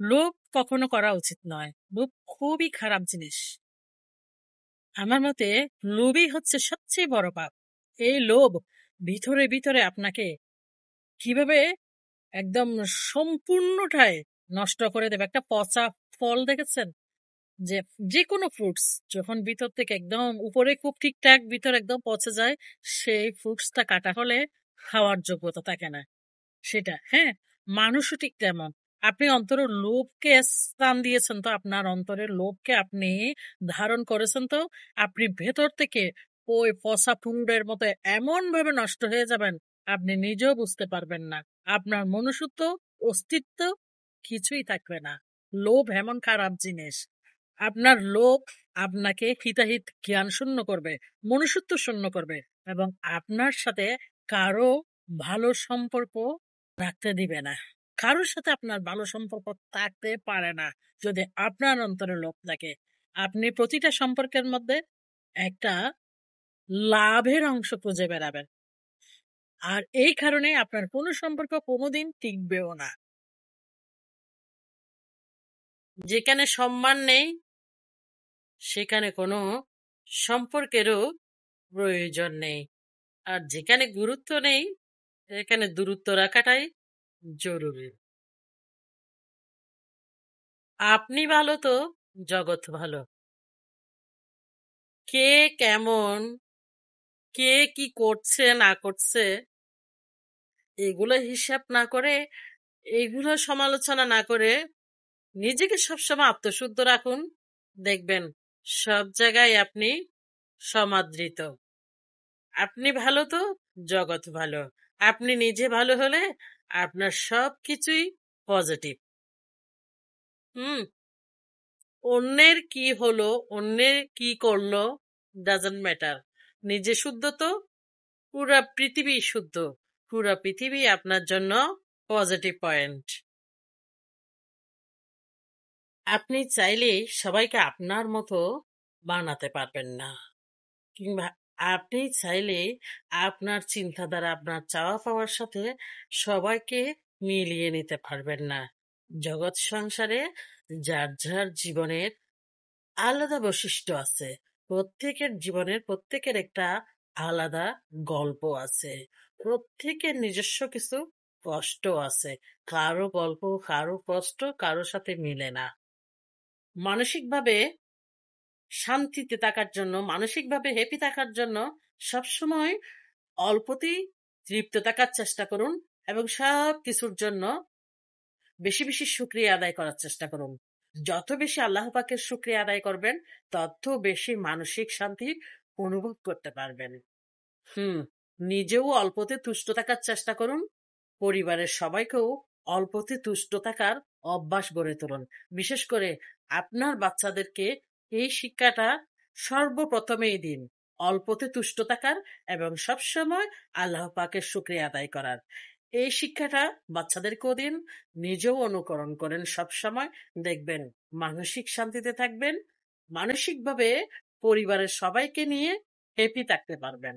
লোভ কখনো করা উচিত নয়। লোভ খুবই খারাপ জিনিস। আমার মতে লোভই হচ্ছে সবচেয়ে বড় পাপ। এই লোভ ভিতরে ভিতরে আপনাকে কিভাবে একদম সম্পূর্ণটাই নষ্ট করে দেবে। একটা পচা ফল দেখেছেন? যে যে কোনো ফ্রুটস যখন ভিতর থেকে একদম উপরে খুব ঠিকঠাক ভিতর একদম পচে যায়, সেই ফ্রুটসটা কাটা হলে খাওয়ার যোগ্যতা থাকে না। সেটা হ্যাঁ, মানুষও ঠিক তেমন। আপনি অন্তরের লোভকে স্থান দিয়েছেন তো, আপনার অন্তরের লোভকে আপনি ধারণ করেছেন তো, আপনি ভেতর থেকে ওই পচা ফুলের মতো এমন ভাবে নষ্ট হয়ে যাবেন, আপনি নিজেও বুঝতে পারবেন না। আপনার মনুষ্যত্ব, অস্তিত্ব কিছুই থাকবে না। লোভ এমন খারাপ জিনিস। আপনার লোভ আপনাকে হিতাহিত জ্ঞান শূন্য করবে, মনুষ্যত্ব শূন্য করবে, এবং আপনার সাথে কারো ভালো সম্পর্ক রাখতে দিবে না। কারোর সাথে আপনার ভালো সম্পর্ক থাকতে পারে না যদি আপনার অন্তরে লোভ থাকে। আপনি প্রতিটা সম্পর্কের মধ্যে একটা লাভের অংশ খুঁজে বেড়াবেন, আর এই কারণে আপনার কোনো সম্পর্ক কোনোদিন টিকবেও না। যেখানে সম্মান নেই সেখানে কোনো সম্পর্কেরও প্রয়োজন নেই, আর যেখানে গুরুত্ব নেই এখানে দূরত্ব রাখাটাই জরুরি। আপনি ভালো তো জগৎ ভালো। কে কেমন, কে কি করছে না করছে, এগুলো হিসাব না করে, এগুলো সমালোচনা না করে নিজেকে সবসময় আত্মশুদ্ধ রাখুন। দেখবেন সব জায়গায় আপনি সমাদৃত। আপনি ভালো তো জগৎ ভালো। আপনি নিজে ভালো হলে আপনার সব কিছুই পজিটিভ। হুম। অন্যের কি হলো, অন্যের কি করলো, ডাজন্ট ম্যাটার। নিজে শুদ্ধ তো পুরা পৃথিবী শুদ্ধ। পুরা পৃথিবী আপনার জন্য পজিটিভ পয়েন্ট। আপনি চাইলে সবাইকে আপনার মতো বানাতে পারবেন না, কিংবা আপনি চাইলে আপনার চিন্তাধারা, আপনার চাওয়া পাওয়ার সাথে সবাইকে মিলিয়ে নিতে পারবেন না। জগৎ সংসারে যার যার জীবনের আলাদা বৈশিষ্ট্য আছে। প্রত্যেকের জীবনের প্রত্যেকের একটা আলাদা গল্প আছে। প্রত্যেকের নিজস্ব কিছু কষ্ট আছে। কারো গল্প, কারো কষ্ট কারো সাথে মিলে না। মানসিকভাবে শান্তিতে থাকার জন্য, মানসিকভাবে হ্যাপি থাকার জন্য সবসময় অল্পতেই তৃপ্ত থাকার চেষ্টা করুন, এবং সব কিছুর জন্য বেশি বেশি শুকরিয়া আদায় করার চেষ্টা করুন। যত বেশি আল্লাহ পাকের শুকরিয়া আদায় করবেন, তত বেশি মানসিক শান্তি অনুভব করতে পারবেন। হুম। নিজেও অল্পতে তুষ্ট থাকার চেষ্টা করুন, পরিবারের সবাইকেও অল্পতে তুষ্ট থাকার অভ্যাস গড়ে তুলুন। বিশেষ করে আপনার বাচ্চাদেরকে এই শিক্ষাটা সর্বপ্রথমেই দিন, অল্পতে তুষ্ট থাকার এবং সবসময় আল্লাহ পাকের শুকরিয়া আদায় করার। এই শিক্ষাটা বাচ্চাদেরকেও দিন, নিজেও অনুকরণ করেন সবসময়। দেখবেন মানসিক শান্তিতে থাকবেন, মানসিকভাবে পরিবারের সবাইকে নিয়ে হ্যাপি থাকতে পারবেন।